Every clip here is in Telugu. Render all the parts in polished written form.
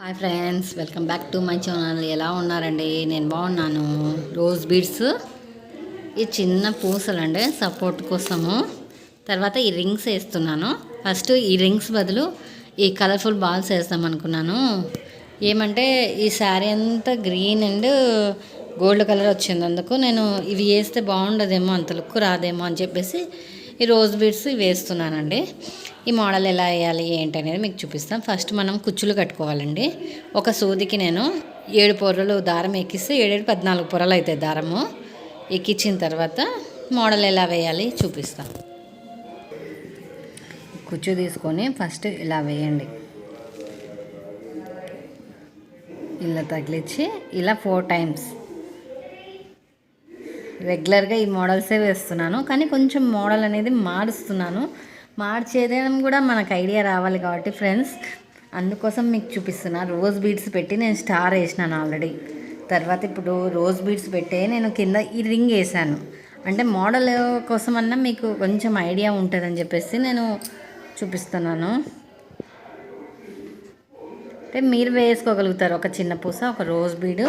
Hi friends, welcome back to my channel. ఎలా ఉన్నారండి? నేను బాగున్నాను. రోజ్ బీడ్స్, ఈ చిన్న పూసలండి సపోర్ట్ కోసము. తర్వాత ఈ రింగ్స్ వేస్తున్నాను. ఫస్ట్ ఈ రింగ్స్ బదులు ఈ కలర్ఫుల్ బాల్స్ వేస్తాం అనుకున్నాను. ఏమంటే ఈ శారీ అంతా గ్రీన్ అండ్ గోల్డ్ కలర్ వచ్చింది. అందుకు నేను ఇవి వేస్తే బాగుండదేమో, అంత లుక్ రాదేమో అని చెప్పేసి ఈ రోజ్ బీడ్స్ వేస్తున్నానండి. ఈ మోడల్ ఎలా వేయాలి ఏంటి అనేది మీకు చూపిస్తాం. ఫస్ట్ మనం కుచ్చులు కట్టుకోవాలండి. ఒక సూదికి నేను 7 పొరలు దారం ఎక్కిస్తే 7 14 పొరలు అవుతాయి దారము. ఎక్కించిన తర్వాత మోడల్ ఎలా వేయాలి చూపిస్తాం. కుచ్చు తీసుకొని ఫస్ట్ ఇలా వేయండి. ఇలా తగిలించి ఇలా 4 టైమ్స్. రెగ్యులర్గా ఈ మోడల్సే వేస్తున్నాను, కానీ కొంచెం మోడల్ అనేది మారుస్తున్నాను. మార్చేయడం కూడా మనకు ఐడియా రావాలి కాబట్టి ఫ్రెండ్స్, అందుకోసం మీకు చూపిస్తున్నా. రోజ్ బీడ్స్ పెట్టి నేను స్టార్ వేసినాను ఆల్రెడీ. తర్వాత ఇప్పుడు రోజ్ బీడ్స్ పెట్టే నేను కింద ఈ రింగ్ వేసాను. అంటే మోడల్ కోసమన్నా మీకు కొంచెం ఐడియా ఉంటుందని చెప్పేసి నేను చూపిస్తున్నాను. అంటే మీరు వేసుకోగలుగుతారు. ఒక చిన్న పూస, ఒక రోజ్ బీడు,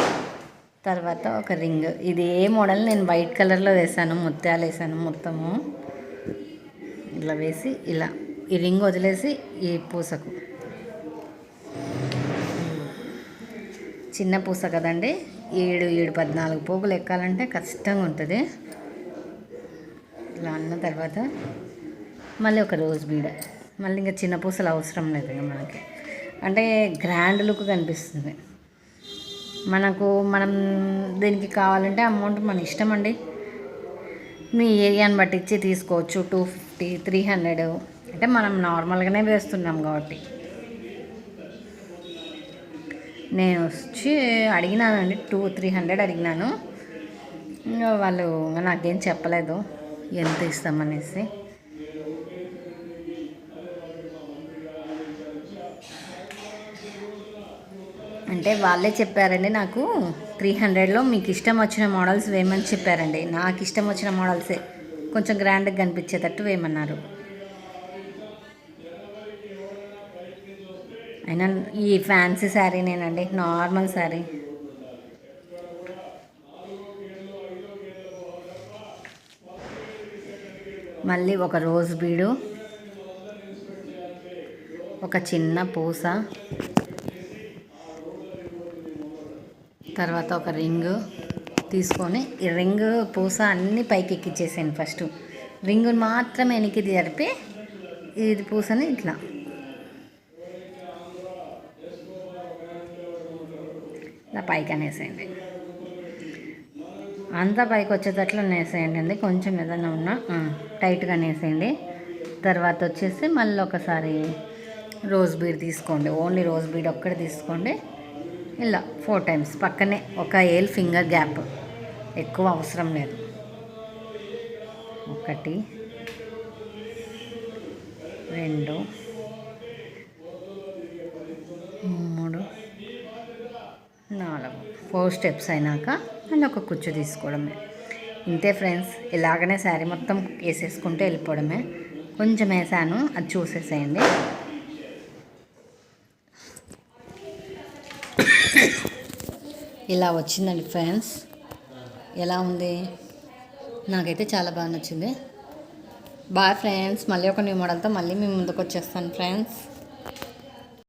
తర్వాత ఒక రింగ్. ఇది ఏ మోడల్ నేను వైట్ కలర్లో వేసాను, ముత్యాలు వేసాను మొత్తము. ఇలా వేసి ఇలా ఈ రింగ్ వదిలేసి ఈ పూసకు, చిన్న పూస కదండి, 7 14 పోగులు ఎక్కాలంటే కష్టంగా ఉంటుంది. ఇలా అన్న తర్వాత మళ్ళీ ఒక రోజ్ బీడ, మళ్ళీ ఇంకా చిన్న పూసలు అవసరం లేదు ఇంకా మనకి. అంటే గ్రాండ్ లుక్ కనిపిస్తుంది మనకు. మనం దీనికి కావాలంటే అమౌంట్ మన ఇష్టం అండి. మీ ఏరియాని బట్టి ఇచ్చి తీసుకోవచ్చు. 250 300 అంటే మనం నార్మల్గానే వేస్తున్నాం కాబట్టి. నేను వచ్చి అడిగినానండి, 200-300 అడిగినాను. వాళ్ళు నాకేం చెప్పలేదు ఎంత ఇస్తామనేసి. అంటే వాళ్ళే చెప్పారండి నాకు 300లో మీకు ఇష్టం వచ్చిన మోడల్స్ వేయమని చెప్పారండి. నాకు ఇష్టం వచ్చిన మోడల్సే కొంచెం గ్రాండ్గా కనిపించేటట్టు వేయమన్నారు. అయినా ఈ ఫ్యాన్సీ శారీనేనండి, నార్మల్ శారీ. మళ్ళీ ఒక రోజ్ బీడు, ఒక చిన్న పూస, తర్వాత ఒక రింగు తీసుకొని ఈ రింగు పూస అన్నీ పైకి ఎక్కించేసాను. ఫస్ట్ రింగుని మాత్రమే వెనక్కి జరిపి ఇది పూసని ఇట్లా ఇలా పైకి అనేసేయండి. అంతా పైకి వచ్చేటట్లు నేసేయండి అండి. కొంచెం ఏదైనా ఉన్నా టైట్గా నేసేయండి. తర్వాత వచ్చేసి మళ్ళీ ఒకసారి రోజ్ బీడ్ తీసుకోండి. ఓన్లీ రోజ్ బీడ్ ఒక్కటి తీసుకోండి. ఇలా 4 టైమ్స్ పక్కనే ఒక ఏల్ ఫింగర్ గ్యాప్, ఎక్కువ అవసరం లేదు. 1 2 3 4 4 స్టెప్స్ అయినాక మళ్ళీ ఒక కుచ్చు తీసుకోవడమే. ఇంతే ఫ్రెండ్స్. ఇలాగనే శారీ మొత్తం వేసేసుకుంటే వెళ్ళిపోవడమే. కొంచెం వేసాను, అది చూసేసేయండి. ఇలా వచ్చిందండి ఫ్రెండ్స్. ఎలా ఉంది? నాకైతే చాలా బాగా నచ్చింది. Boyfriends. మళ్ళీ ఒక న్యూ మోడల్తో మళ్ళీ మీ ముందుకు వచ్చేస్తాను ఫ్రెండ్స్.